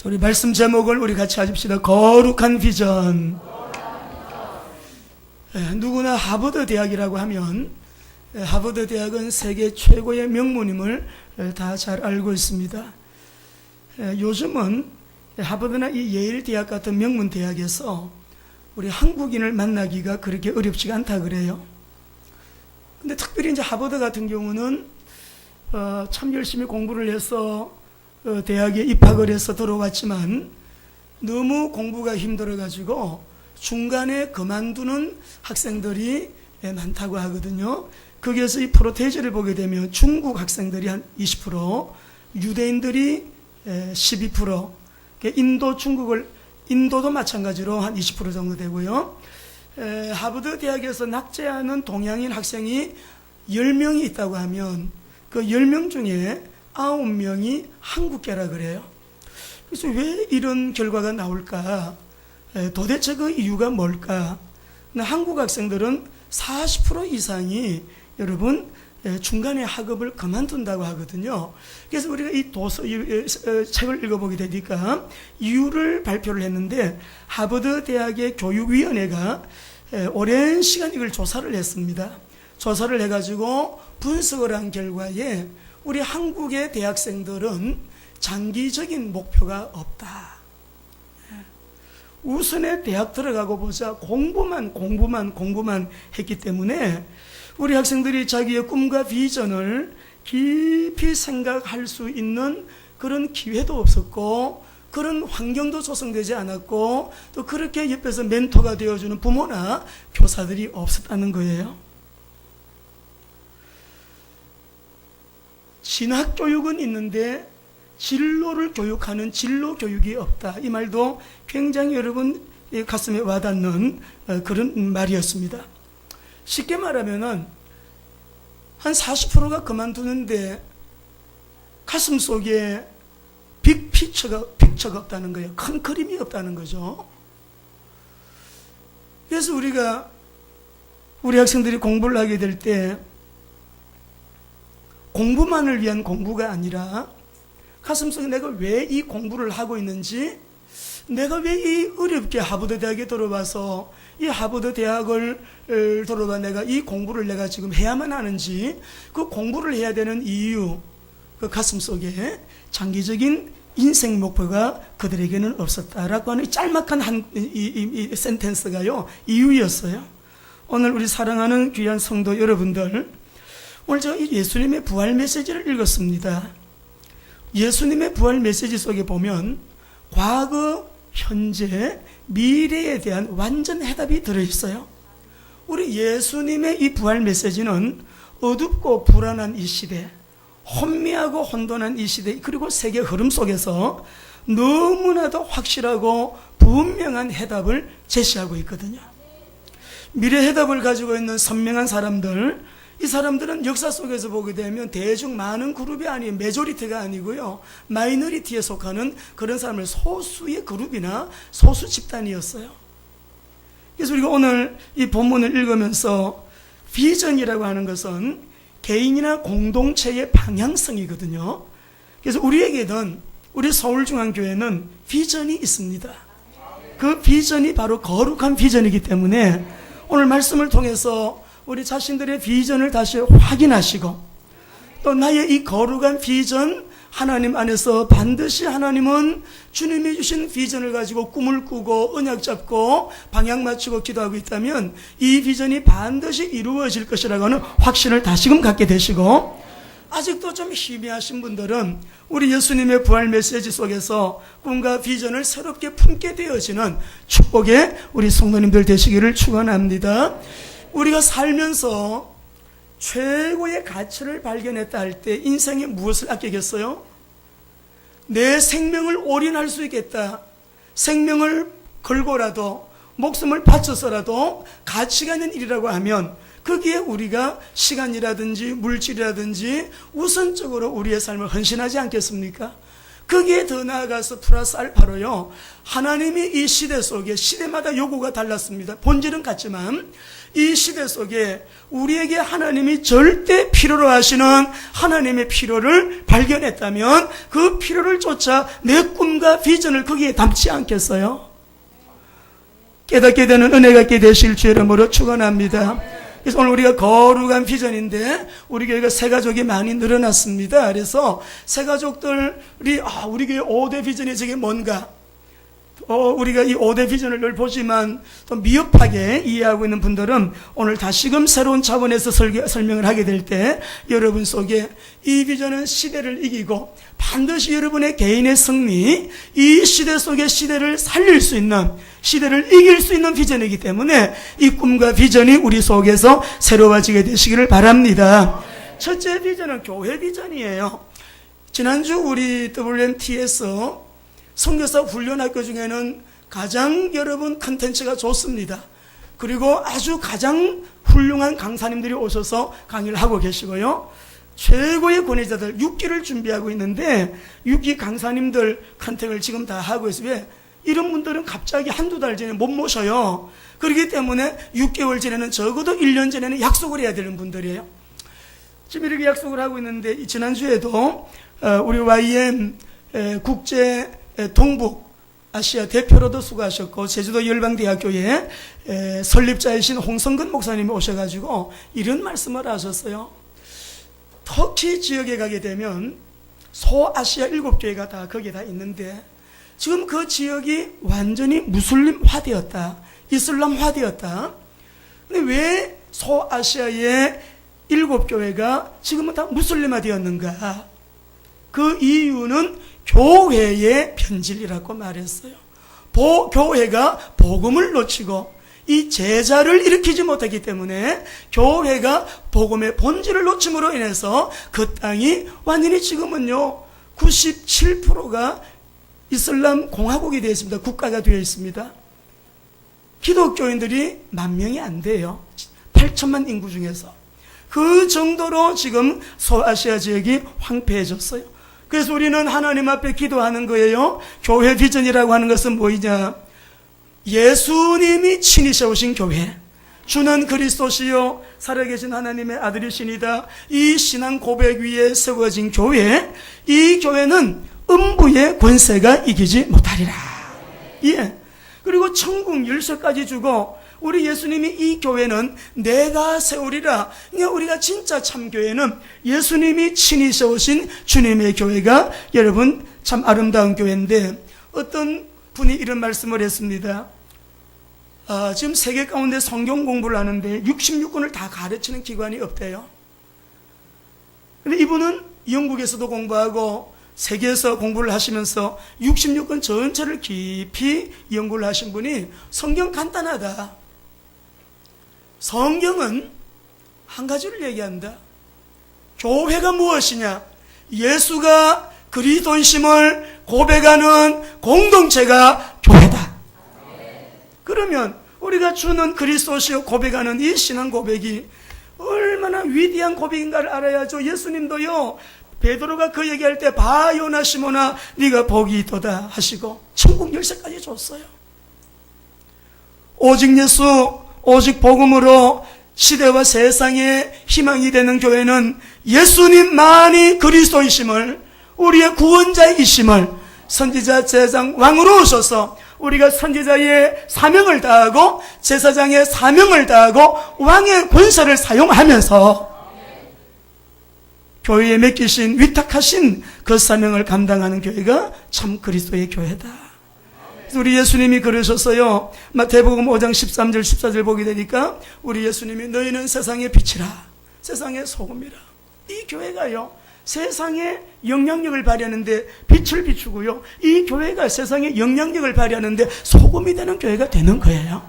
우리 말씀 제목을 우리 같이 하십시다. 거룩한 비전. 누구나 하버드 대학이라고 하면 하버드 대학은 세계 최고의 명문임을 다 잘 알고 있습니다. 요즘은 하버드나 이 예일 대학 같은 명문 대학에서 우리 한국인을 만나기가 그렇게 어렵지가 않다 그래요. 근데 특별히 이제 하버드 같은 경우는 참 열심히 공부를 해서 대학에 입학을 해서 들어왔지만 너무 공부가 힘들어가지고 중간에 그만두는 학생들이 많다고 하거든요. 거기에서 이 프로테이지를 보게 되면 중국 학생들이 한 20%, 유대인들이 12%, 인도도 마찬가지로 한 20% 정도 되고요. 하버드 대학에서 낙제하는 동양인 학생이 10명이 있다고 하면 그 10명 중에 9명이 한국계라 그래요. 그래서 왜 이런 결과가 나올까? 도대체 그 이유가 뭘까? 한국 학생들은 40% 이상이 여러분 중간에 학업을 그만둔다고 하거든요. 그래서 우리가 이 책을 읽어보게 되니까 이유를 발표를 했는데 하버드 대학의 교육위원회가 오랜 시간 이걸 조사를 했습니다. 조사를 해가지고 분석을 한 결과에 우리 한국의 대학생들은 장기적인 목표가 없다. 우선에 대학 들어가고 보자 공부만 했기 때문에 우리 학생들이 자기의 꿈과 비전을 깊이 생각할 수 있는 그런 기회도 없었고 그런 환경도 조성되지 않았고 또 그렇게 옆에서 멘토가 되어주는 부모나 교사들이 없었다는 거예요. 신학교육은 있는데 진로를 교육하는 진로 교육이 없다. 이 말도 굉장히 여러분 가슴에 와닿는 그런 말이었습니다. 쉽게 말하면은 한 40%가 그만두는데 가슴 속에 빅피처가 없다는 거예요. 큰 그림이 없다는 거죠. 그래서 우리 학생들이 공부를 하게 될 때 공부만을 위한 공부가 아니라 가슴속에 내가 왜 이 공부를 하고 있는지, 내가 왜 이 어렵게 하버드 대학에 들어와서 이 하버드 대학을 들어와 내가 이 공부를 내가 지금 해야만 하는지, 그 공부를 해야 되는 이유, 그 가슴속에 장기적인 인생 목표가 그들에게는 없었다라고 하는 짤막한 이 센텐스가요, 이유였어요. 오늘 우리 사랑하는 귀한 성도 여러분들, 오늘 제가 이 예수님의 부활 메시지를 읽었습니다. 예수님의 부활 메시지 속에 보면 과거, 현재, 미래에 대한 완전 해답이 들어있어요. 우리 예수님의 이 부활 메시지는 어둡고 불안한 이 시대, 혼미하고 혼돈한 이 시대, 그리고 세계 흐름 속에서 너무나도 확실하고 분명한 해답을 제시하고 있거든요. 미래 해답을 가지고 있는 선명한 사람들, 이 사람들은 역사 속에서 보게 되면 대중 많은 그룹이 아니에요. 메조리티가 아니고요, 마이너리티에 속하는 그런 사람을 소수의 그룹이나 소수 집단이었어요. 그래서 우리가 오늘 이 본문을 읽으면서 비전이라고 하는 것은 개인이나 공동체의 방향성이거든요. 그래서 우리에게는, 우리 서울중앙교회는 비전이 있습니다. 그 비전이 바로 거룩한 비전이기 때문에 오늘 말씀을 통해서 우리 자신들의 비전을 다시 확인하시고, 또 나의 이 거룩한 비전, 하나님 안에서 반드시 하나님은 주님이 주신 비전을 가지고 꿈을 꾸고 언약 잡고 방향 맞추고 기도하고 있다면 이 비전이 반드시 이루어질 것이라고 하는 확신을 다시금 갖게 되시고, 아직도 좀 희미하신 분들은 우리 예수님의 부활 메시지 속에서 꿈과 비전을 새롭게 품게 되어지는 축복의 우리 성도님들 되시기를 축원합니다. 우리가 살면서 최고의 가치를 발견했다 할 때 인생에 무엇을 아끼겠어요? 내 생명을 올인할 수 있겠다, 생명을 걸고라도 목숨을 바쳐서라도 가치가 있는 일이라고 하면 거기에 우리가 시간이라든지 물질이라든지 우선적으로 우리의 삶을 헌신하지 않겠습니까? 거기에 더 나아가서 플러스 알파로요, 하나님이 이 시대 속에, 시대마다 요구가 달랐습니다. 본질은 같지만 이 시대 속에 우리에게 하나님이 절대 필요로 하시는 하나님의 필요를 발견했다면 그 필요를 쫓아 내 꿈과 비전을 거기에 담지 않겠어요? 깨닫게 되는 은혜가 있게 되실 주의 이름으로 축원합니다. 그래서 오늘 우리가 거룩한 비전인데 우리 교회가 새가족이 많이 늘어났습니다. 그래서 새가족들이 우리 교회 5대 비전이 저게 뭔가, 우리가 이 5대 비전을 늘 보지만 또 미흡하게 이해하고 있는 분들은 오늘 다시금 새로운 차원에서 설명을 하게 될 때 여러분 속에 이 비전은 시대를 이기고 반드시 여러분의 개인의 승리, 이 시대 속에 시대를 살릴 수 있는, 시대를 이길 수 있는 비전이기 때문에 이 꿈과 비전이 우리 속에서 새로워지게 되시기를 바랍니다. 첫째 비전은 교회 비전이에요. 지난주 우리 WMT에서 선교사 훈련학교 중에는 가장 여러분 컨텐츠가 좋습니다. 그리고 아주 가장 훌륭한 강사님들이 오셔서 강의를 하고 계시고요, 최고의 권위자들 6기를 준비하고 있는데 6기 강사님들 컨택을 지금 다 하고 있어요. 왜? 이런 분들은 갑자기 한두 달 전에 못 모셔요. 그렇기 때문에 6개월 전에는, 적어도 1년 전에는 약속을 해야 되는 분들이에요. 지금 이렇게 약속을 하고 있는데 지난주에도 우리 YM 국제 동북 아시아 대표로도 수고하셨고 제주도 열방대학교의 설립자이신 홍성근 목사님이 오셔가지고 이런 말씀을 하셨어요. 터키 지역에 가게 되면 소아시아 7교회가 다 거기에 다 있는데 지금 그 지역이 완전히 무슬림화되었다, 이슬람화되었다. 근데 왜 소아시아의 7교회가 지금은 다 무슬림화되었는가? 그 이유는 교회의 변질이라고 말했어요. 교회가 복음을 놓치고 이 제자를 일으키지 못하기 때문에 교회가 복음의 본질을 놓침으로 인해서 그 땅이 완전히 지금은요 97%가 이슬람 공화국이 되어 있습니다. 국가가 되어 있습니다. 기독교인들이 10,000명이 안 돼요. 8천만 인구 중에서. 그 정도로 지금 소아시아 지역이 황폐해졌어요. 그래서 우리는 하나님 앞에 기도하는 거예요. 교회 비전이라고 하는 것은 뭐이냐? 예수님이 친히 세우신 교회, 주는 그리스도시요 살아계신 하나님의 아들이시니다. 이 신앙 고백 위에 세워진 교회, 이 교회는 음부의 권세가 이기지 못하리라. 예. 그리고 천국 열쇠까지 주고 우리 예수님이 이 교회는 내가 세우리라. 그러니까 우리가 진짜 참 교회는 예수님이 친히 세우신 주님의 교회가 여러분 참 아름다운 교회인데, 어떤 분이 이런 말씀을 했습니다. 지금 세계 가운데 성경 공부를 하는데 66권을 다 가르치는 기관이 없대요. 근데 이분은 영국에서도 공부하고 세계에서 공부를 하시면서 66권 전체를 깊이 연구를 하신 분이 성경 간단하다. 성경은 한 가지를 얘기한다. 교회가 무엇이냐? 예수가 그리스도이심을 고백하는 공동체가 교회다. 그러면 우리가 주는 그리스도시요 고백하는 이 신앙 고백이 얼마나 위대한 고백인가를 알아야죠. 예수님도요, 베드로가 그 얘기할 때 봐 요나 시몬아 네가 복이 있도다 하시고 천국 열쇠까지 줬어요. 오직 예수, 오직 복음으로 시대와 세상의 희망이 되는 교회는 예수님만이 그리스도이심을, 우리의 구원자이심을 선지자, 제사장, 왕으로 오셔서 우리가 선지자의 사명을 다하고 제사장의 사명을 다하고 왕의 권세를 사용하면서 교회에 맡기신, 위탁하신 그 사명을 감당하는 교회가 참 그리스도의 교회다. 우리 예수님이 그러셨어요. 마태복음 5장 13절 14절 보게 되니까 우리 예수님이 너희는 세상의 빛이라, 세상의 소금이라. 이 교회가요 세상에 영향력을 발휘하는데 빛을 비추고요, 이 교회가 세상에 영향력을 발휘하는데 소금이 되는 교회가 되는 거예요.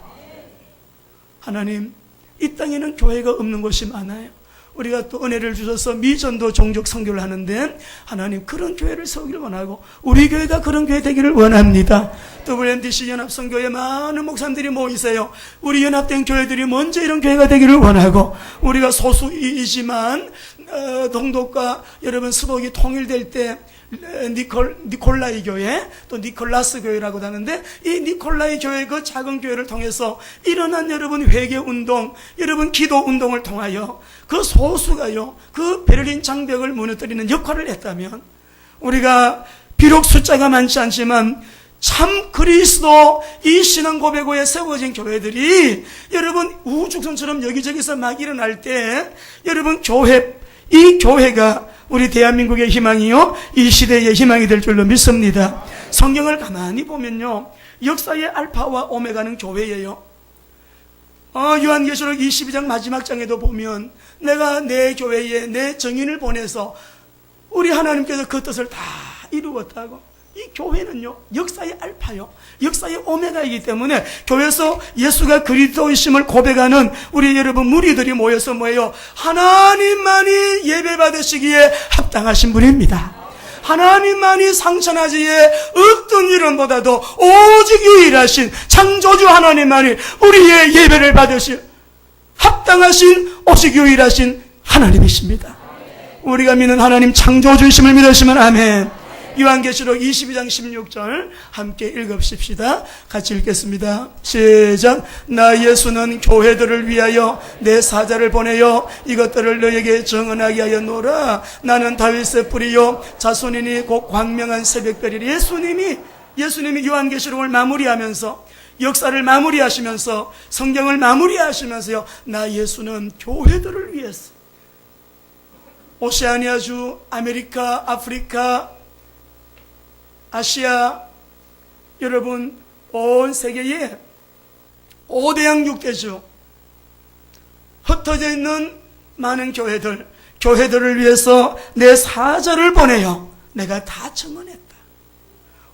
하나님, 이 땅에는 교회가 없는 곳이 많아요. 우리가 또 은혜를 주셔서 미전도 종족 선교를 하는데 하나님 그런 교회를 세우기를 원하고 우리 교회가 그런 교회 되기를 원합니다. WMDC 연합선교회 많은 목사님들이 모이세요. 우리 연합된 교회들이 먼저 이런 교회가 되기를 원하고, 우리가 소수이지만 동독과 여러분 서독이 통일될 때 니콜라이 교회, 또 니콜라스 교회라고도 하는데, 이 니콜라이 교회, 그 작은 교회를 통해서 일어난 여러분 회개 운동, 여러분 기도 운동을 통하여 그 소수가요, 그 베를린 장벽을 무너뜨리는 역할을 했다면, 우리가 비록 숫자가 많지 않지만 참 그리스도 이 신앙 고백 후에 세워진 교회들이 여러분 우주성처럼 여기저기서 막 일어날 때, 여러분 이 교회가 우리 대한민국의 희망이요, 이 시대의 희망이 될 줄로 믿습니다. 성경을 가만히 보면요, 역사의 알파와 오메가는 교회예요. 요한계시록 22장 마지막 장에도 보면, 내가 내 교회에 내 증인을 보내서 우리 하나님께서 그 뜻을 다 이루었다고. 이 교회는요, 역사의 알파요, 역사의 오메가이기 때문에 교회에서 예수가 그리스도이심을 고백하는 우리 여러분 무리들이 모여서 뭐예요? 하나님만이 예배받으시기에 합당하신 분입니다. 하나님만이 상천하지에 어떤 이름보다도 오직 유일하신 창조주 하나님만이 우리의 예배를 받으실 합당하신 오직 유일하신 하나님이십니다. 우리가 믿는 하나님 창조주이심을 믿으시면 아멘. 요한계시록 22장 16절 함께 읽읍시다. 같이 읽겠습니다. 시작. 나 예수는 교회들을 위하여 내 사자를 보내어 이것들을 너에게 증언하게 하여 노라. 나는 다윗의 뿌리요 자손이니 곧 광명한 새벽별이니. 예수님이 요한계시록을 마무리하면서, 역사를 마무리하시면서, 성경을 마무리하시면서요, 나 예수는 교회들을 위해서, 오세아니아주, 아메리카, 아프리카, 아시아, 여러분 온 세계에 5대양 6대주 흩어져 있는 많은 교회들을 위해서 내 사자를 보내요 내가 다 증언했다.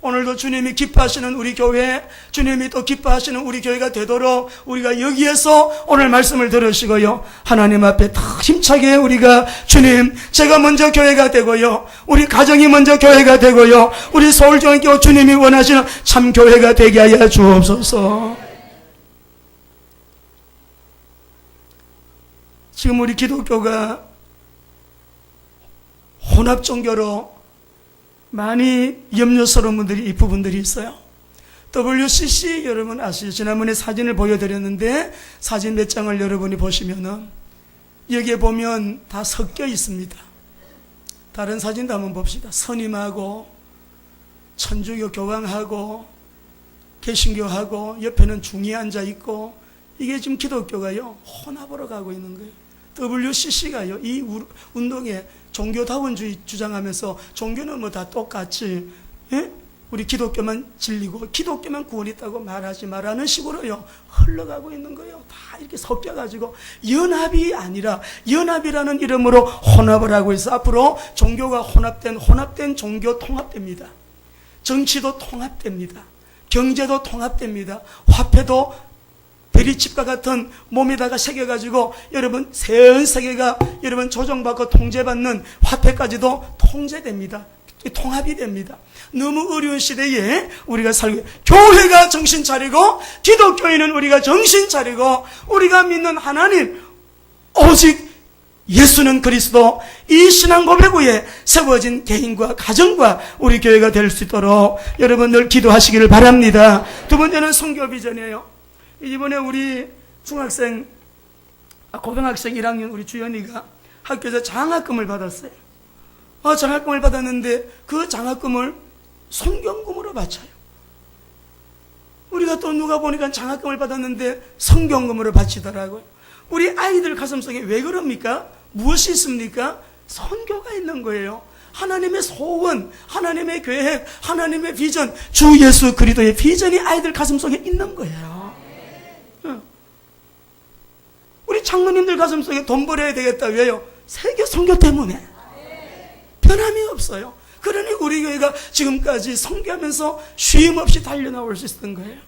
오늘도 주님이 기뻐하시는 우리 교회, 주님이 또 기뻐하시는 우리 교회가 되도록 우리가 여기에서 오늘 말씀을 들으시고요, 하나님 앞에 더 힘차게 우리가, 주님, 제가 먼저 교회가 되고요, 우리 가정이 먼저 교회가 되고요, 우리 서울종교회 주님이 원하시는 참 교회가 되게 하여 주옵소서. 지금 우리 기독교가 혼합 종교로 많이 염려스러운 분들이, 이 부분들이 있어요. WCC 여러분 아시죠? 지난번에 사진을 보여드렸는데, 사진 몇 장을 여러분이 보시면은 여기에 보면 다 섞여 있습니다. 다른 사진도 한번 봅시다. 선임하고 천주교 교황하고 개신교하고 옆에는 중이 앉아 있고, 이게 지금 기독교가요 혼합으로 가고 있는 거예요. WCC가요 이 운동에 종교다원주의 주장하면서, 종교는 뭐 다 똑같이, 예? 우리 기독교만 진리고 기독교만 구원이 있다고 말하지 마라는 식으로요 흘러가고 있는 거예요. 다 이렇게 섞여가지고 연합이 아니라 연합이라는 이름으로 혼합을 하고 있어. 앞으로 종교가 혼합된 종교 통합됩니다. 정치도 통합됩니다. 경제도 통합됩니다. 화폐도 대리칩과 같은 몸에다가 새겨가지고 여러분 전 세계가 여러분 조정받고 통제받는 화폐까지도 통제됩니다. 통합이 됩니다. 너무 어려운 시대에 우리가 살고, 교회가 정신 차리고 기독교인은 우리가 정신 차리고 우리가 믿는 하나님 오직 예수는 그리스도, 이 신앙 고백 후에 세워진 개인과 가정과 우리 교회가 될 수 있도록 여러분 늘 기도하시기를 바랍니다. 두 번째는 선교 비전이에요. 이번에 우리 고등학생 1학년 우리 주연이가 학교에서 장학금을 받았어요. 장학금을 받았는데 그 장학금을 성경금으로 바쳐요. 우리가 또 누가 보니까 장학금을 받았는데 성경금으로 바치더라고요. 우리 아이들 가슴속에 왜 그럽니까? 무엇이 있습니까? 선교가 있는 거예요. 하나님의 소원, 하나님의 계획, 하나님의 비전, 주 예수 그리스도의 비전이 아이들 가슴속에 있는 거예요. 우리 장로님들 가슴속에 돈 벌어야 되겠다. 왜요? 세계 선교 때문에. 변함이 없어요. 그러니 우리 교회가 지금까지 선교하면서 쉼 없이 달려나올 수 있었던 거예요.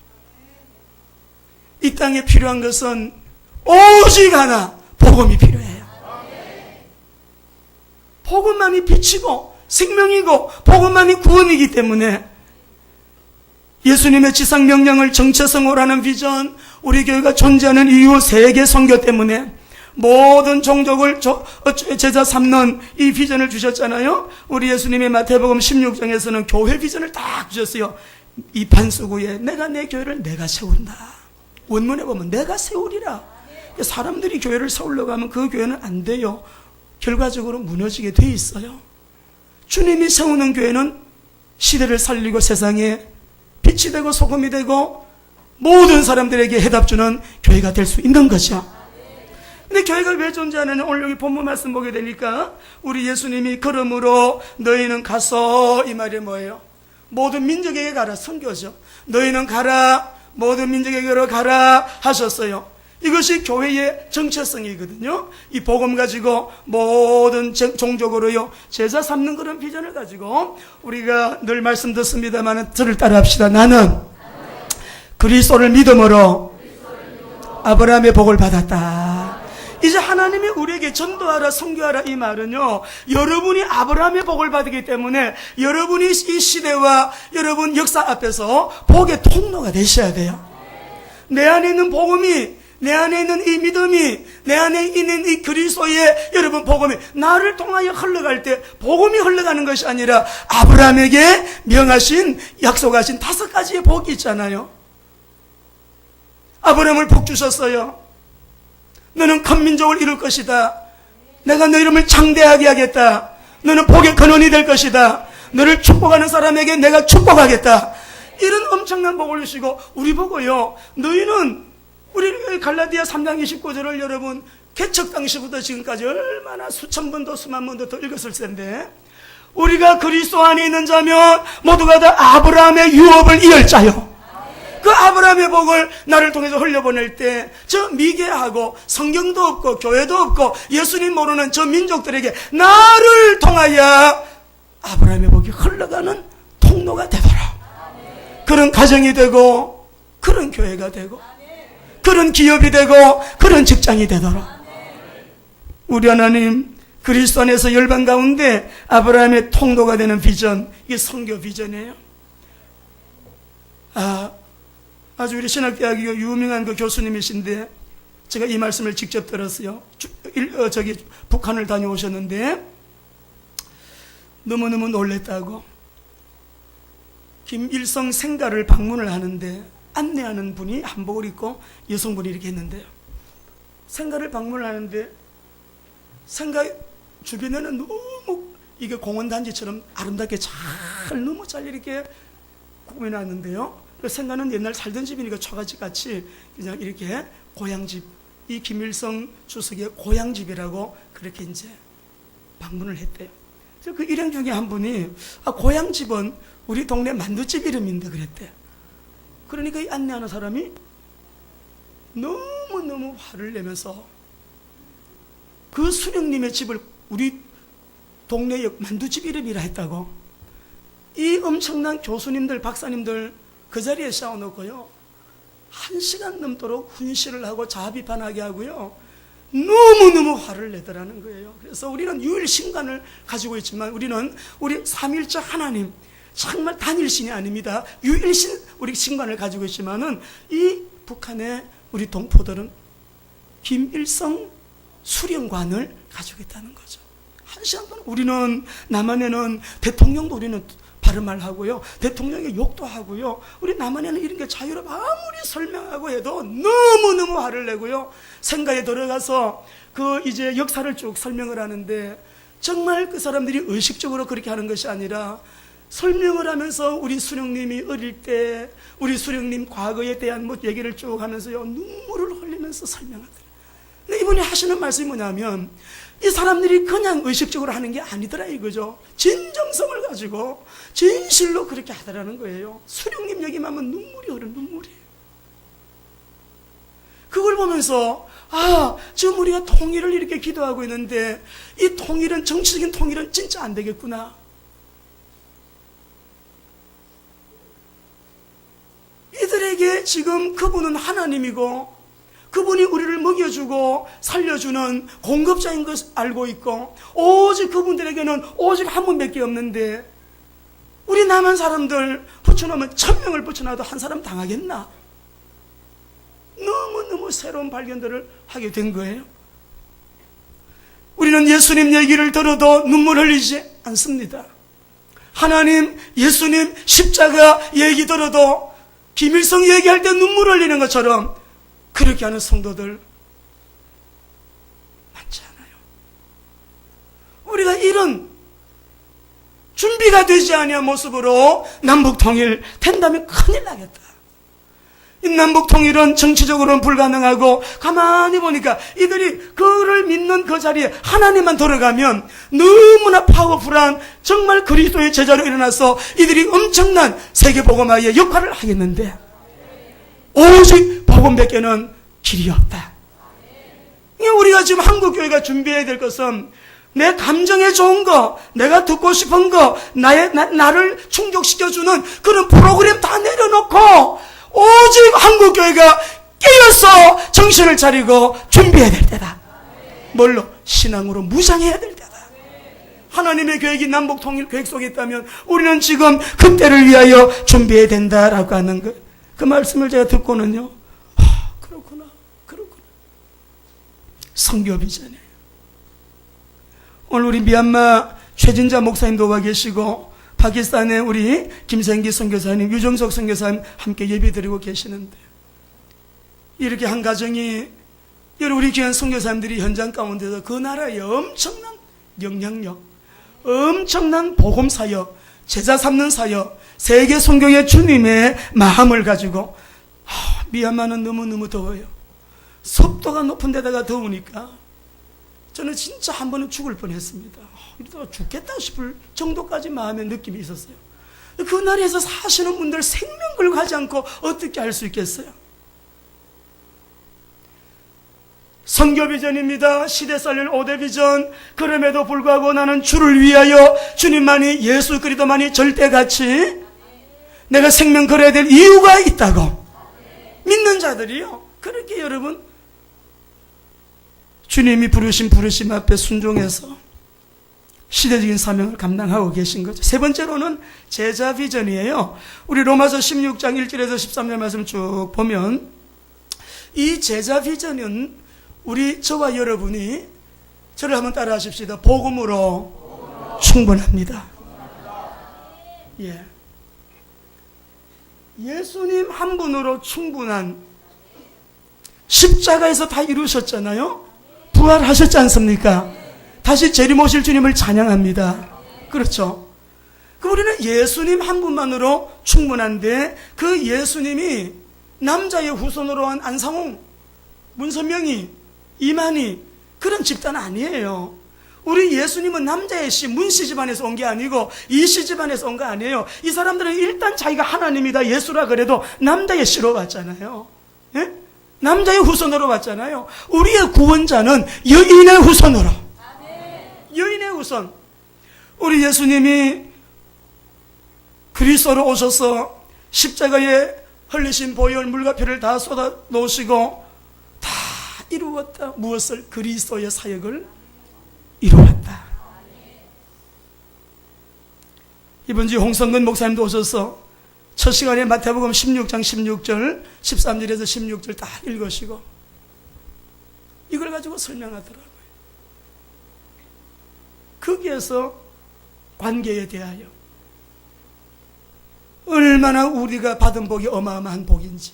이 땅에 필요한 것은 오직 하나, 복음이 필요해요. 복음만이 빛이고 생명이고 복음만이 구원이기 때문에 예수님의 지상명령을 정체성으로 하는 비전, 우리 교회가 존재하는 이유 세계 선교 때문에 모든 종족을 제자 삼는 이 비전을 주셨잖아요. 우리 예수님의 마태복음 16장에서는 교회 비전을 딱 주셨어요. 이 반수구에 내가 내 교회를 내가 세운다. 원문에 보면 내가 세우리라. 사람들이 교회를 세우려고 하면 그 교회는 안 돼요. 결과적으로 무너지게 돼 있어요. 주님이 세우는 교회는 시대를 살리고 세상에 빛이 되고 소금이 되고 모든 사람들에게 해답 주는 교회가 될 수 있는 거죠. 근데 교회가 왜 존재하느냐? 오늘 여기 본문 말씀 보게 되니까 우리 예수님이 그러므로 너희는 가서, 이 말이 뭐예요? 모든 민족에게 가라, 선교죠. 너희는 가라, 모든 민족에게로 가라 하셨어요. 이것이 교회의 정체성이거든요. 이 복음 가지고 모든 종족으로요 제자 삼는 그런 비전을 가지고 우리가 늘 말씀 듣습니다만 저를 따라합시다. 나는 그리스도를 믿음으로 아브라함의 복을 받았다. 이제 하나님이 우리에게 전도하라, 선교하라, 이 말은요, 여러분이 아브라함의 복을 받기 때문에 여러분이 이 시대와 여러분 역사 앞에서 복의 통로가 되셔야 돼요. 내 안에 있는 복음이, 내 안에 있는 이 믿음이, 내 안에 있는 이 그리스도의 여러분 복음이 나를 통하여 흘러갈 때 복음이 흘러가는 것이 아니라 아브라함에게 명하신, 약속하신 5가지의 복이 있잖아요. 아브라함을 복 주셨어요. 너는 큰 민족을 이룰 것이다. 내가 너 이름을 창대하게 하겠다. 너는 복의 근원이 될 것이다. 너를 축복하는 사람에게 내가 축복하겠다. 이런 엄청난 복을 주시고 우리 보고요, 너희는, 우리 갈라디아 3장 29절을 여러분 개척 당시부터 지금까지 얼마나 수천 번도 수만 번도 더 읽었을 텐데, 우리가 그리스도 안에 있는 자면 모두가 다 아브라함의 유업을 이을 자요. 그 아브라함의 복을 나를 통해서 흘려보낼 때 저 미개하고 성경도 없고 교회도 없고 예수님 모르는 저 민족들에게 나를 통하여 아브라함의 복이 흘러가는 통로가 되도록, 그런 가정이 되고 그런 교회가 되고 그런 기업이 되고 그런 직장이 되도록 우리 하나님 그리스도 안에서 열방 가운데 아브라함의 통로가 되는 비전, 이게 선교 비전이에요. 아주 우리 신학대학의 유명한 그 교수님이신데 제가 이 말씀을 직접 들었어요. 북한을 다녀오셨는데 너무너무 놀랬다고, 김일성 생가를 방문을 하는데 안내하는 분이 한복을 입고 여성분이 이렇게 했는데요. 생가를 방문을 하는데 생가 주변에는 너무 이게 공원단지처럼 아름답게 너무 잘 이렇게 꾸며놨는데요. 그 생가는 옛날 살던 집이니까 초가집 같이 그냥 이렇게 고향집, 이 김일성 주석의 고향집이라고 그렇게 이제 방문을 했대요. 그래서 그 일행 중에 한 분이 고향집은 우리 동네 만두집 이름인데 그랬대요. 그러니까 이 안내하는 사람이 너무너무 화를 내면서 그 수령님의 집을 우리 동네의 만두집 이름이라 했다고. 이 엄청난 교수님들, 박사님들 그 자리에 세워놓고요, 1시간 넘도록 훈시를 하고 자비판하게 하고요, 너무너무 화를 내더라는 거예요. 그래서 우리는 유일신관을 가지고 있지만 우리 삼일째 하나님, 정말 단일신이 아닙니다. 유일신 우리 신관을 가지고 있지만은 이 북한의 우리 동포들은 김일성 수령관을 가지고 있다는 거죠. 1시간 동안 우리는 남한에는 대통령도 우리는 바른말 하고요, 대통령의 욕도 하고요, 우리 남한에는 이런 게 자유롭 아무리 설명하고 해도 너무너무 화를 내고요, 생가에 들어가서 그 이제 역사를 쭉 설명을 하는데 정말 그 사람들이 의식적으로 그렇게 하는 것이 아니라 설명을 하면서 우리 수령님이 어릴 때 우리 수령님 과거에 대한 얘기를 쭉 하면서요, 눈물을 흘리면서 설명하더라. 근데 이분이 하시는 말씀이 뭐냐면 이 사람들이 그냥 의식적으로 하는 게 아니더라 이거죠. 진정성을 가지고 진실로 그렇게 하더라는 거예요. 수령님 얘기만 하면 눈물이 흐르는 눈물이. 그걸 보면서 지금 우리가 통일을 이렇게 기도하고 있는데 이 통일은, 정치적인 통일은 진짜 안 되겠구나. 이들에게 지금 그분은 하나님이고 그분이 우리를 먹여주고 살려주는 공급자인 것을 알고 있고 오직 그분들에게는 오직 한 분밖에 없는데 우리 남한 사람들 붙여놓으면 1000명을 붙여놔도 한 사람 당하겠나? 너무너무 새로운 발견들을 하게 된 거예요. 우리는 예수님 얘기를 들어도 눈물 흘리지 않습니다. 하나님, 예수님, 십자가 얘기 들어도 김일성 얘기할 때 눈물 흘리는 것처럼 그렇게 하는 성도들 많지 않아요. 우리가 이런 준비가 되지 아니한 모습으로 남북통일 된다면 큰일 나겠다. 이 남북통일은 정치적으로는 불가능하고, 가만히 보니까 이들이 그를 믿는 그 자리에 하나님만 들어가면 너무나 파워풀한 정말 그리스도의 제자로 일어나서 이들이 엄청난 세계복음화의 역할을 하겠는데, 오직 복음밖에는 길이 없다. 우리가 지금 한국교회가 준비해야 될 것은 내 감정에 좋은 거, 내가 듣고 싶은 거, 나를 충족시켜주는 그런 프로그램 다 내려놓고 오직 한국교회가 깨어서 정신을 차리고 준비해야 될 때다. 뭘로? 신앙으로 무장해야 될 때다. 하나님의 계획이 남북통일 계획 속에 있다면 우리는 지금 그때를 위하여 준비해야 된다라고 하는 것. 그 말씀을 제가 듣고는요, 그렇구나. 선교 비전이에요. 오늘 우리 미얀마 최진자 목사님도 와 계시고, 파키스탄에 우리 김생기 선교사님, 유정석 선교사님 함께 예배드리고 계시는데, 이렇게 한 가정이, 여러 우리 귀한 선교사님들이 현장 가운데서 그 나라의 엄청난 영향력, 엄청난 복음 사역, 제자 삼는 사역, 세계 선교의 주님의 마음을 가지고, 미얀마는 너무너무 더워요. 습도가 높은 데다가 더우니까 저는 진짜 한 번은 죽을 뻔했습니다. 이러다가 죽겠다 싶을 정도까지 마음의 느낌이 있었어요. 그 나라에서 사시는 분들 생명 걸고 하지 않고 어떻게 할 수 있겠어요? 선교 비전입니다. 시대 살릴 5대 비전. 그럼에도 불구하고 나는 주를 위하여, 주님만이, 예수 그리스도만이 절대가치, 내가 생명 걸어야 될 이유가 있다고 믿는 자들이요, 그렇게 여러분 주님이 부르심 앞에 순종해서 시대적인 사명을 감당하고 계신 거죠. 세 번째로는 제자 비전이에요. 우리 로마서 16장 1절에서 13절 말씀 쭉 보면 이 제자 비전은 우리 저와 여러분이, 저를 한번 따라 하십시다. 복음으로 충분합니다. 예. 예수님 한 분으로 충분한, 십자가에서 다 이루셨잖아요. 부활하셨지 않습니까? 다시 재림오실 주님을 찬양합니다. 그렇죠? 그럼 우리는 예수님 한 분만으로 충분한데, 그 예수님이 남자의 후손으로 한 안상홍, 문선명이, 이만희, 그런 집단 아니에요. 우리 예수님은 남자의 씨, 문씨 집안에서 온 게 아니고 이씨 집안에서 온 거 아니에요. 이 사람들은 일단 자기가 하나님이다, 예수라 그래도 남자의 씨로 왔잖아요. 예? 남자의 후손으로 왔잖아요. 우리의 구원자는 여인의 후손으로. 여인의 후손. 우리 예수님이 그리스도로 오셔서 십자가에 흘리신 보혈 물과 피를 다 쏟아 놓으시고 다 이루었다. 무엇을? 그리스도의 사역을 이루었다. 이번 주에 홍성근 목사님도 오셔서 첫 시간에 마태복음 16장 16절 13절에서 16절 다 읽으시고 이걸 가지고 설명하더라고요. 거기에서 관계에 대하여 얼마나 우리가 받은 복이 어마어마한 복인지,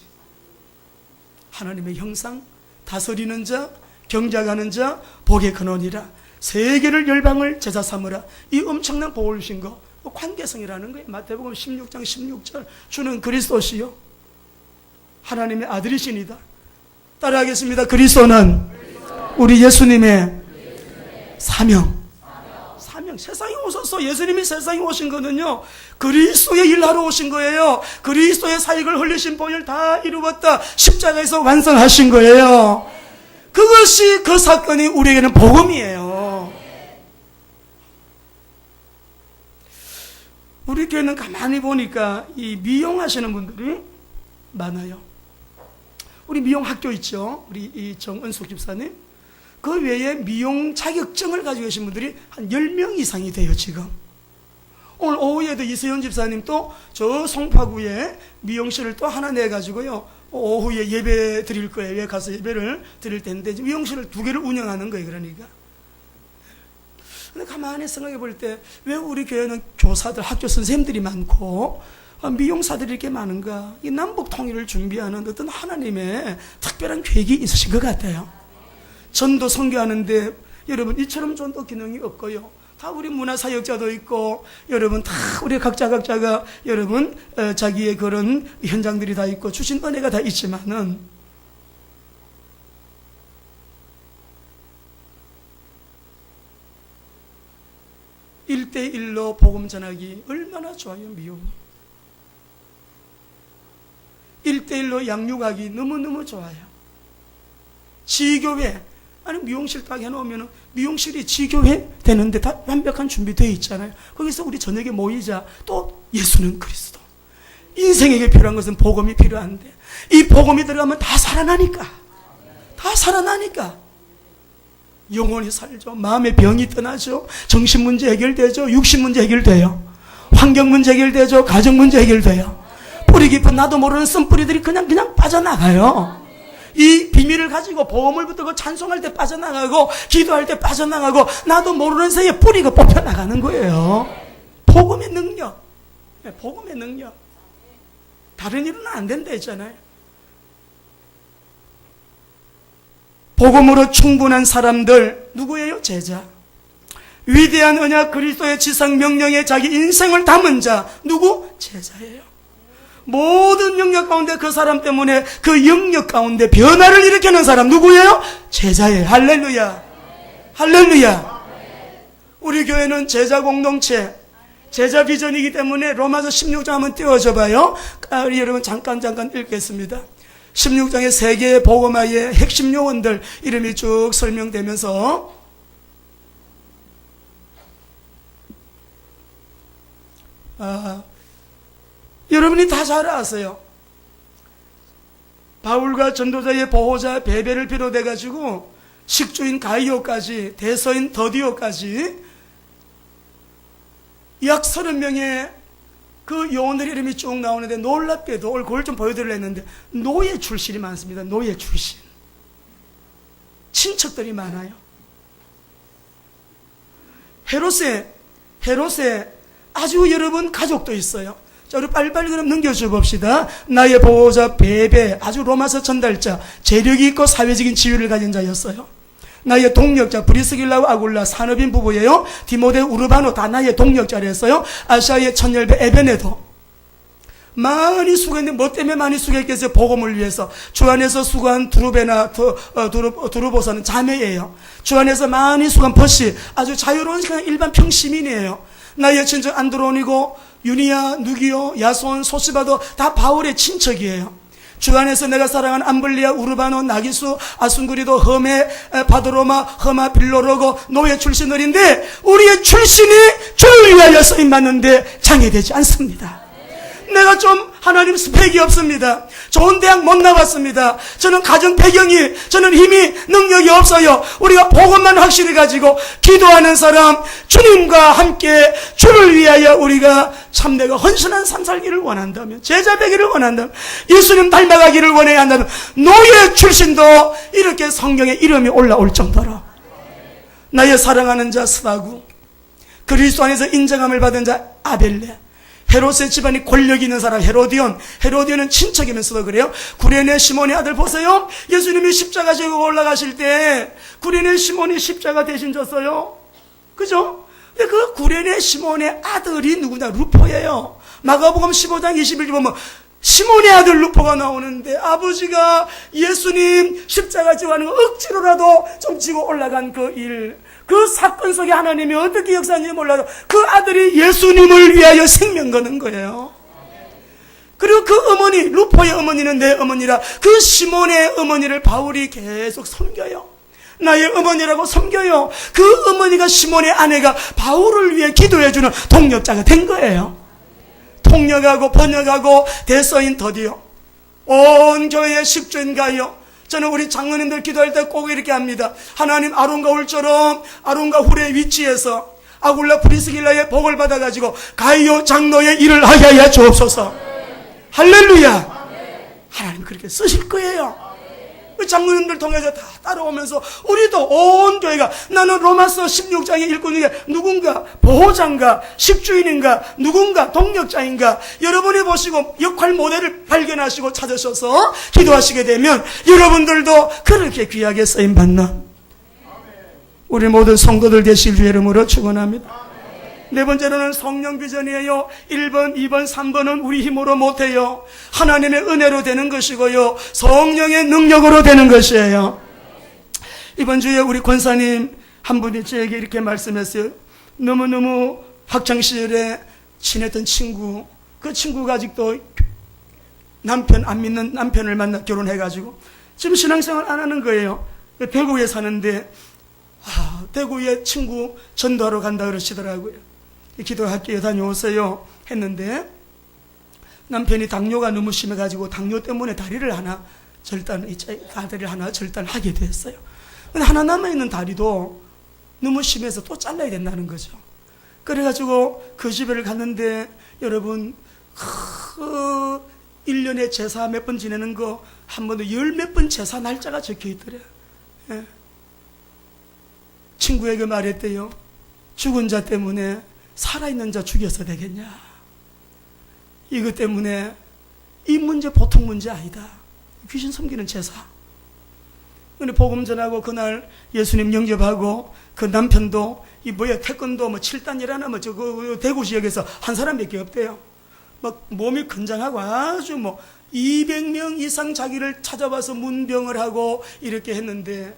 하나님의 형상, 다스리는 자, 경작하는 자, 복의 근원이라, 세계를 열방을 제자 삼으라, 이 엄청난 복을 주신 거, 관계성이라는 거예요. 마태복음 16장 16절, 주는 그리스도시요 하나님의 아들이시니다. 따라하겠습니다. 그리스도는 우리 예수님의 사명. 세상에 오셔서, 예수님이 세상에 오신 거는요, 그리스도의 일하러 오신 거예요. 그리스도의 사역을 흘리신 보혈 다 이루었다. 십자가에서 완성하신 거예요. 그것이, 그 사건이 우리에게는 복음이에요. 우리 교회는 가만히 보니까 이 미용하시는 분들이 많아요. 우리 미용 학교 있죠. 우리 이 정은숙 집사님. 그 외에 미용 자격증을 가지고 계신 분들이 한 10명 이상이 돼요, 지금. 오늘 오후에도 이세현 집사님 또 저 송파구에 미용실을 또 하나 내가지고요, 오후에 예배 드릴 거예요. 가서 예배를 드릴 텐데, 미용실을 2개를 운영하는 거예요, 그러니까. 근데 가만히 생각해 볼 때 왜 우리 교회는 교사들, 학교 선생님들이 많고 미용사들이 이렇게 많은가? 이 남북 통일을 준비하는 어떤 하나님의 특별한 계획이 있으신 것 같아요. 전도 선교하는데 여러분 이처럼 전도 기능이 없고요. 다 우리 문화사역자도 있고 여러분 다 우리 각자가 여러분 자기의 그런 현장들이 다 있고 주신 은혜가 다 있지만은 일대일로 복음 전하기 얼마나 좋아요. 미용이 1대1로 양육하기 너무너무 좋아요. 지교회, 아니 미용실 딱 해놓으면 미용실이 지교회 되는데 다 완벽한 준비되어 있잖아요. 거기서 우리 저녁에 모이자. 또 예수는 그리스도. 인생에게 필요한 것은 복음이 필요한데 이 복음이 들어가면 다 살아나니까. 다 살아나니까. 영혼이 살죠. 마음의 병이 떠나죠. 정신 문제 해결되죠. 육신 문제 해결돼요. 환경 문제 해결되죠. 가정 문제 해결돼요. 뿌리 깊은 나도 모르는 쓴뿌리들이 그냥 빠져나가요. 이 비밀을 가지고 복음을 붙들고 찬송할 때 빠져나가고 기도할 때 빠져나가고 나도 모르는 사이에 뿌리가 뽑혀나가는 거예요. 복음의 능력. 복음의 능력. 다른 일은 안 된다 했잖아요. 복음으로 충분한 사람들 누구예요? 제자. 위대한 언약 그리스도의 지상 명령에 자기 인생을 담은 자 누구? 제자예요. 모든 영역 가운데 그 사람 때문에 그 영역 가운데 변화를 일으키는 사람 누구예요? 제자예요. 할렐루야. 할렐루야. 우리 교회는 제자 공동체, 제자 비전이기 때문에 로마서 16장 한번 띄워줘 봐요. 우리 여러분 잠깐 읽겠습니다. 16장의 세 개의 복음화의 핵심 요원들 이름이 쭉 설명되면서 여러분이 다 잘 아세요. 바울과 전도자의 보호자 베베를 비롯해 가지고 식주인 가이오까지 대서인 더디오까지 약 30명의 그 요원들 이름이 쭉 나오는데 놀랍게도 오늘 그걸 좀 보여드리려 했는데 노예 출신이 많습니다. 노예 출신. 친척들이 많아요. 헤롯에 아주 여러분 가족도 있어요. 자, 우리 빨리빨리 그럼 넘겨줘 봅시다. 나의 보호자 베베, 아주 로마서 전달자, 재력이 있고 사회적인 지위를 가진 자였어요. 나의 동력자 브리스길라와 아굴라 산업인 부부예요. 디모데 우르바노 다 나의 동력자랬어요. 아시아의 천열배 에베네도 많이 수고했는데 뭐 때문에 많이 수고했겠어요? 복음을 위해서. 주 안에서 수고한 두루베나 두루보사는 자매예요. 주 안에서 많이 수고한 버시 아주 자유로운 그냥 일반 평시민이에요. 나의 친척 안드로니고 유니아, 누기오, 야손, 소시바도 다 바울의 친척이에요. 주 안에서 내가 사랑하는 암블리아, 우르바노, 나기수, 아순구리도, 험에, 바드로마, 험아, 빌로로고 노예 출신들인데 우리의 출신이 주를 위하여 쓰임받는데 장애되지 않습니다. 내가 좀 하나님 스펙이 없습니다. 좋은 대학 못 나왔습니다. 저는 가정 배경이, 저는 힘이, 능력이 없어요. 우리가 복음만 확실히 가지고 기도하는 사람, 주님과 함께 주를 위하여 우리가 참내가 헌신한 삶 살기를 원한다면, 제자 되기를 원한다면, 예수님 닮아가기를 원해야 한다면 노예 출신도 이렇게 성경에 이름이 올라올 정도로 나의 사랑하는 자 스바구, 그리스도 안에서 인정함을 받은 자 아벨레, 헤롯의 집안이 권력 있는 사람 헤로디온은 친척이면서도 그래요. 구레네 시몬의 아들 보세요. 예수님이 십자가 지고 올라가실 때 구레네 시몬이 십자가 대신 졌어요. 그죠? 근데 그 구레네 시몬의 아들이 누구냐? 루포예요. 마가복음 15장 21절 보면 시몬의 아들 루포가 나오는데 아버지가 예수님 십자가 지고 하는 거 억지로라도 좀 지고 올라간 그 사건 속에 하나님이 어떻게 역사하는지 몰라도 그 아들이 예수님을 위하여 생명 거는 거예요. 그리고 그 어머니, 루포의 어머니는 내 어머니라 그 시몬의 어머니를 바울이 계속 섬겨요. 나의 어머니라고 섬겨요. 그 어머니가 시몬의 아내가 바울을 위해 기도해주는 동력자가 된 거예요. 통역하고 번역하고 대서인 더디요. 온 교회의 식주인 가요. 저는 우리 장로님들 기도할 때 꼭 이렇게 합니다. 하나님 아론과 홀처럼 아론과 훌의 위치에서 아굴라 프리스길라의 복을 받아가지고 가이오 장로의 일을 하게 하여 주옵소서. 할렐루야. 하나님 그렇게 쓰실 거예요. 그 장로님들 통해서 다 따라오면서 우리도 온 교회가, 나는 로마서 16장의 일꾼에게 누군가 보호자인가 식주인인가 누군가 동력자인가 여러분이 보시고 역할 모델을 발견하시고 찾으셔서 기도하시게 되면 여러분들도 그렇게 귀하게 쓰임받는 우리 모든 성도들 되실 주 이름으로 축원합니다. 네 번째로는 성령 비전이에요. 1번, 2번, 3번은 우리 힘으로 못해요. 하나님의 은혜로 되는 것이고요. 성령의 능력으로 되는 것이에요. 이번 주에 우리 권사님 한 분이 저에게 이렇게 말씀했어요. 너무너무 학창시절에 친했던 친구, 그 친구가 아직도 남편 안 믿는 남편을 만나 결혼해가지고 지금 신앙생활 안 하는 거예요. 대구에 사는데 대구에 친구 전도하러 간다 그러시더라고요. 기도학교에 다녀오세요 했는데 남편이 당뇨가 너무 심해가지고 당뇨 때문에 다리를 하나 절단하게 됐어요. 근데 하나 남아있는 다리도 너무 심해서 또 잘라야 된다는 거죠. 그래가지고 그 집에를 갔는데 여러분 1년에 제사 몇 번 지내는 거 한 번도 10몇 번 제사 날짜가 적혀있더래요. 예. 친구에게 말했대요. 죽은 자 때문에 살아있는 자 죽여서 되겠냐. 이것 때문에 이 문제 보통 문제 아니다. 귀신 섬기는 제사. 근데 복음 전하고 그날 예수님 영접하고 그 남편도 태권도 7단이라나 저 대구 지역에서 한 사람밖에 없대요. 막 몸이 건장하고 아주 200명 이상 자기를 찾아와서 문병을 하고 이렇게 했는데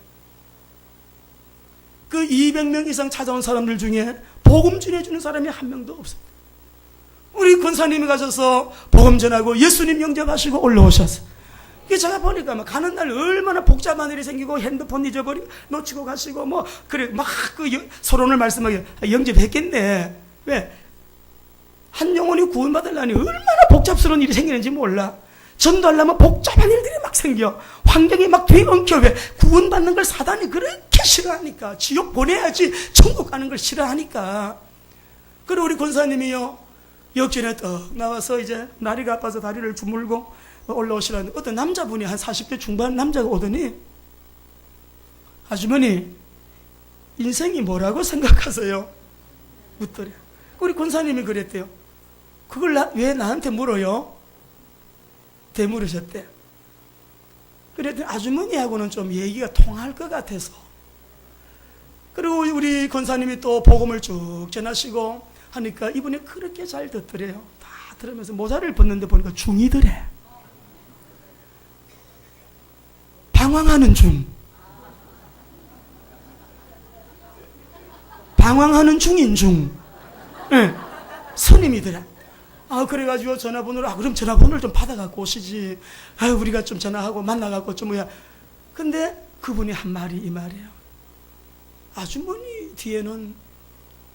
그 200명 이상 찾아온 사람들 중에 복음 전해주는 사람이 한 명도 없습니다. 우리 권사님이 가셔서 복음 전하고 예수님 영접하시고 올라오셨어요. 제가 보니까 가는 날 얼마나 복잡한 일이 생기고 핸드폰 잊어버리고 놓치고 가시고 서론을 말씀하게 영접했겠네. 왜? 한 영혼이 구원받으려니 얼마나 복잡스러운 일이 생기는지 몰라. 전도하려면 복잡한 일들이 막 생겨. 환경이 막 뒤엉켜. 왜? 구원받는 걸 사단이 그렇게 싫어하니까. 지옥 보내야지 천국 가는 걸 싫어하니까. 그리고 우리 권사님이요, 역전에 떡 나와서 이제 다리가 아파서 다리를 주물고 올라오시라는데 어떤 남자분이 한 40대 중반 남자가 오더니 아주머니 인생이 뭐라고 생각하세요? 묻더래. 우리 권사님이 그랬대요. 그걸 왜 나한테 물어요? 되물으셨대. 그랬더니 아주머니하고는 좀 얘기가 통할 것 같아서. 그리고 우리 권사님이 또 복음을 쭉 전하시고 하니까 이분이 그렇게 잘 듣더래요. 다 들으면서 모자를 벗는데 보니까 중이더래. 방황하는 중. 방황하는 중인 중. 네. 스님이더래. 그래가지고 전화번호를, 그럼 전화번호를 좀 받아갖고 오시지. 우리가 좀 전화하고 만나갖고 좀 근데 그분이 한 말이 이 말이에요. 아주머니 뒤에는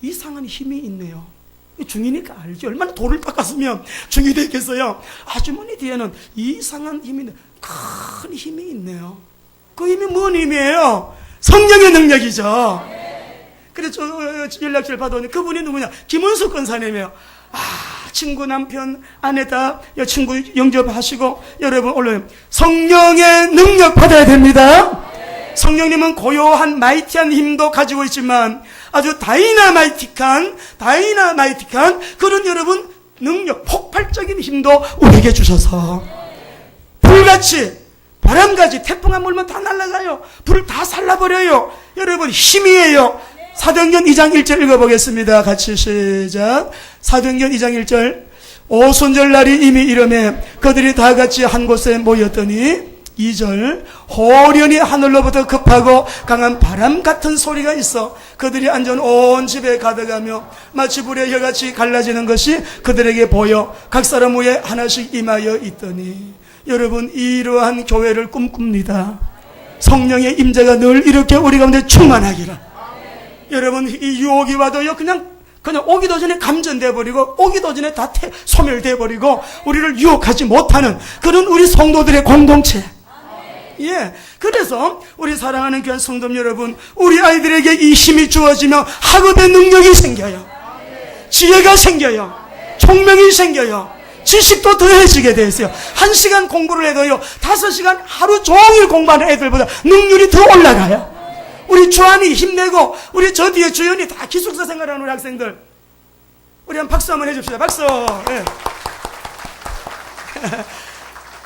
이상한 힘이 있네요. 중이니까 알지. 얼마나 돌을 닦았으면 중이 됐겠어요. 아주머니 뒤에는 이상한 힘이, 큰 힘이 있네요. 그 힘이 뭔 힘이에요? 성령의 능력이죠. 그래서 연락처를 받아오니 그분이 누구냐? 김은숙 권사님이에요. 친구 남편 아내 다 친구 영접하시고 여러분 얼른 성령의 능력 받아야 됩니다. 성령님은 고요한 마이티한 힘도 가지고 있지만 아주 다이나마이틱한 그런 여러분 능력, 폭발적인 힘도 우리에게 주셔서 불같이 바람같이 태풍 한 불면 다 날아가요. 불을 다 살라버려요. 여러분 힘이에요. 사도행전 2장 1절 읽어보겠습니다. 같이 시작. 사도행전 2장 1절. 오순절 날이 이미 이르매 그들이 다 같이 한 곳에 모였더니 2절. 호련히 하늘로부터 급하고 강한 바람 같은 소리가 있어 그들이 앉은 온 집에 가득하며 마치 불의 혀같이 갈라지는 것이 그들에게 보여 각 사람 위에 하나씩 임하여 있더니. 여러분 이러한 교회를 꿈꿉니다. 성령의 임재가 늘 이렇게 우리 가운데 충만하기를. 여러분 이 유혹이 와도요 그냥 오기도 전에 감전돼 버리고 오기도 전에 다 소멸돼 버리고 우리를 유혹하지 못하는 그런 우리 성도들의 공동체. 예. 그래서 우리 사랑하는 귀한 성도 여러분, 우리 아이들에게 이 힘이 주어지며 학업의 능력이 생겨요. 지혜가 생겨요. 총명이 생겨요. 지식도 더해지게 돼 있어요. 1시간 공부를 해도요 5시간 하루 종일 공부하는 애들보다 능률이 더 올라가요. 우리 주한이 힘내고 우리 저 뒤에 주연이 다 기숙사 생활하는 우리 학생들, 우리 한 박수 한번 해줍시다. 박수. 네.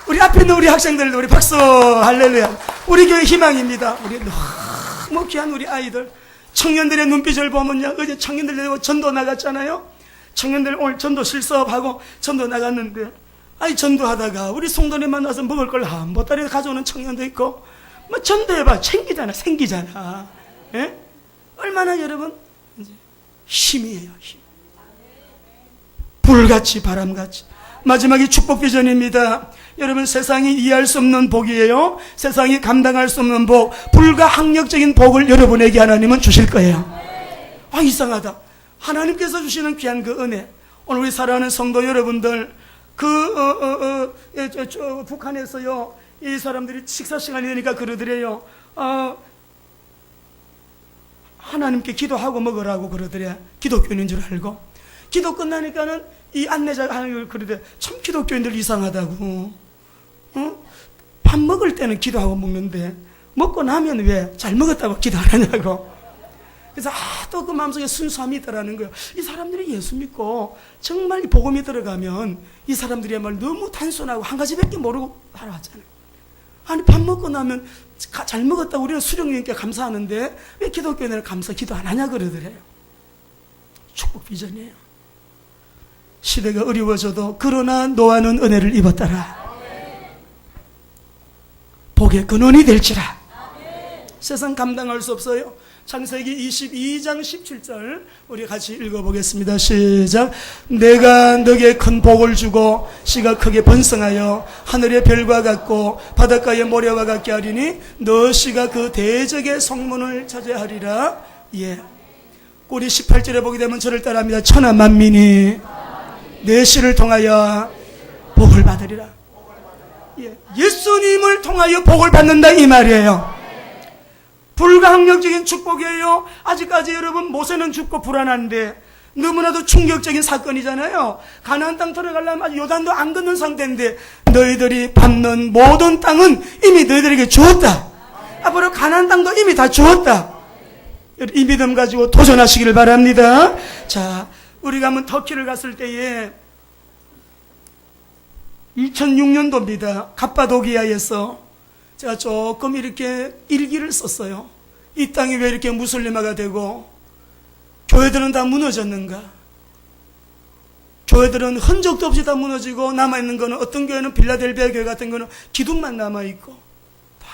우리 앞에 있는 우리 학생들도 우리 박수. 할렐루야. 우리 교회 희망입니다. 우리 너무 귀한 우리 아이들, 청년들의 눈빛을 보면요, 어제 청년들 데리고 전도 나갔잖아요. 청년들 오늘 전도 실습하고 전도 나갔는데, 아니 전도하다가 우리 성도님 만나서 먹을 걸 한 보따리 가져오는 청년도 있고, 뭐 전도해봐 챙기잖아, 생기잖아. 예? 얼마나 여러분 힘이에요. 힘. 불같이 바람같이. 마지막이 축복 비전입니다. 여러분, 세상이 이해할 수 없는 복이에요. 세상이 감당할 수 없는 복, 불가항력적인 복을 여러분에게 하나님은 주실 거예요. 아, 이상하다. 하나님께서 주시는 귀한 그 은혜, 오늘 우리 사랑하는 성도 여러분들, 북한에서요, 이 사람들이 식사 시간이 되니까 그러더래요. 하나님께 기도하고 먹으라고 그러더래. 기독교인인 줄 알고. 기도 끝나니까는 이 안내자가 하는 걸 그러대. 참 기독교인들 이상하다고. 밥 먹을 때는 기도하고 먹는데 먹고 나면 왜 잘 먹었다고 기도 안 하냐고. 그래서 또 그 마음속에 순수함이 있다라는 거예요. 이 사람들이 예수 믿고 정말 복음이 들어가면 이 사람들이야말로 너무 단순하고 한 가지밖에 모르고 살아왔잖아요. 아니 밥 먹고 나면 잘 먹었다고 우리는 수령님께 감사하는데 왜 기독교인들은 감사 기도 안 하냐 그러더래요. 축복 비전이에요. 시대가 어려워져도 그러나 노아는 은혜를 입었더라. 복의 근원이 될지라. 세상 감당할 수 없어요. 창세기 22장 17절 우리 같이 읽어보겠습니다. 시작. 내가 너에게 큰 복을 주고 씨가 크게 번성하여 하늘의 별과 같고 바닷가의 모래와 같게 하리니 너 씨가 그 대적의 성문을 차지하리라. 예. 우리 18절에 보게 되면 저를 따라합니다. 천하 만민이 내 씨를 통하여 복을 받으리라. 예. 예수님을 통하여 복을 받는다 이 말이에요. 불가항력적인 축복이에요. 아직까지 여러분 모세는 죽고 불안한데 너무나도 충격적인 사건이잖아요. 가나안 땅 들어가려면 아직 요단도 안 걷는 상태인데 너희들이 밟는 모든 땅은 이미 너희들에게 주었다. 앞으로 가나안 땅도 이미 다 주었다. 이 믿음 가지고 도전하시기를 바랍니다. 자, 우리가 한번 터키를 갔을 때에 2006년도입니다. 갑바도기아에서 제가 조금 이렇게 일기를 썼어요. 이 땅이 왜 이렇게 무슬림화가 되고 교회들은 다 무너졌는가? 교회들은 흔적도 없이 다 무너지고 남아있는 거는 어떤 교회는 빌라델비아 교회 같은 거는 기둥만 남아있고 다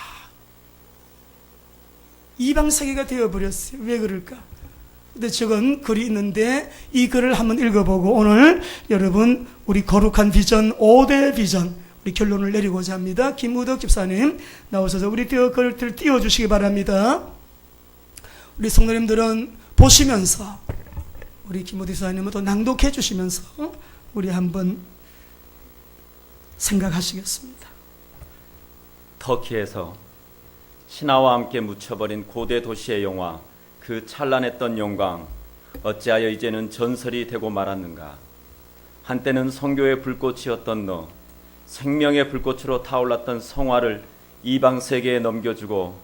이방세계가 되어버렸어요. 왜 그럴까? 근데 저건 글이 있는데 이 글을 한번 읽어보고 오늘 여러분 우리 거룩한 비전 5대 비전 우리 결론을 내리고자 합니다. 김우덕 집사님 나오셔서 우리 글을 띄워주시기 바랍니다. 우리 성도님들은 보시면서 우리 김우덕 집사님은 또 낭독해 주시면서 우리 한번 생각하시겠습니다. 터키에서 신화와 함께 묻혀버린 고대 도시의 영화, 그 찬란했던 영광, 어찌하여 이제는 전설이 되고 말았는가. 한때는 성교의 불꽃이었던 너, 생명의 불꽃으로 타올랐던 성화를 이방 세계에 넘겨주고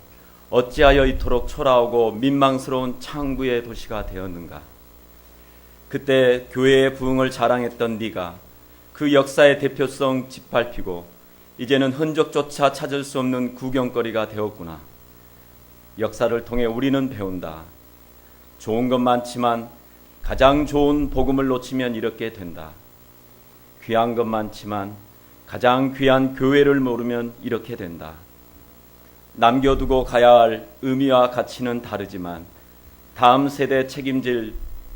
어찌하여 이토록 초라하고 민망스러운 창구의 도시가 되었는가. 그때 교회의 부흥을 자랑했던 네가 그 역사의 대표성 짓밟히고 이제는 흔적조차 찾을 수 없는 구경거리가 되었구나. 역사를 통해 우리는 배운다. 좋은 것 많지만 가장 좋은 복음을 놓치면 이렇게 된다. 귀한 것 많지만 가장 귀한 교회를 모르면 이렇게 된다. 남겨두고 가야 할 의미와 가치는 다르지만 다음 세대 책임질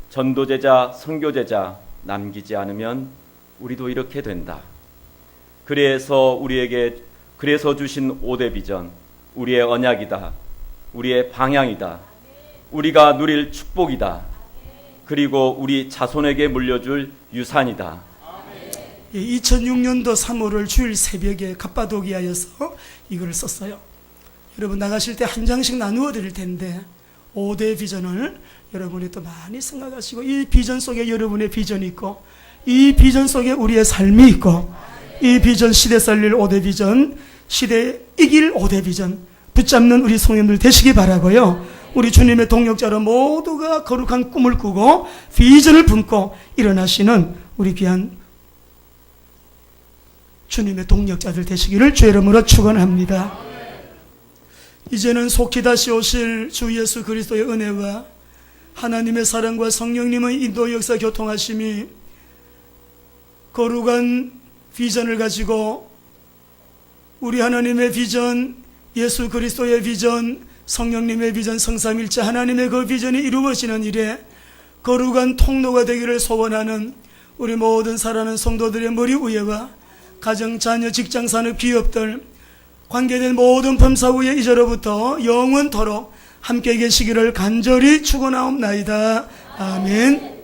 전도제자, 선교제자 남기지 않으면 우리도 이렇게 된다. 그래서 주신 5대 비전, 우리의 언약이다. 우리의 방향이다. 우리가 누릴 축복이다. 그리고 우리 자손에게 물려줄 유산이다. 2006년도 3월을 주일 새벽에 갑바도기아에서 이걸 썼어요. 여러분 나가실 때 한 장씩 나누어 드릴 텐데 5대 비전을 여러분이 또 많이 생각하시고 이 비전 속에 여러분의 비전이 있고 이 비전 속에 우리의 삶이 있고, 이 비전, 시대 살릴 5대 비전, 시대 이길 5대 비전 붙잡는 우리 성령들 되시기 바라고요. 우리 주님의 동역자로 모두가 거룩한 꿈을 꾸고 비전을 품고 일어나시는 우리 귀한 주님의 동역자들 되시기를 주의 이름으로 축원합니다. 이제는 속히 다시 오실 주 예수 그리스도의 은혜와 하나님의 사랑과 성령님의 인도 역사 교통하심이 거룩한 비전을 가지고 우리 하나님의 비전, 예수 그리스도의 비전, 성령님의 비전, 성삼일체 하나님의 그 비전이 이루어지는 일에 거룩한 통로가 되기를 소원하는 우리 모든 사랑하는 성도들의 머리 위에와 가정, 자녀, 직장, 산업, 기업들 관계된 모든 범사 위에 이제로부터 영원토록 함께 계시기를 간절히 축원하옵나이다. 아멘.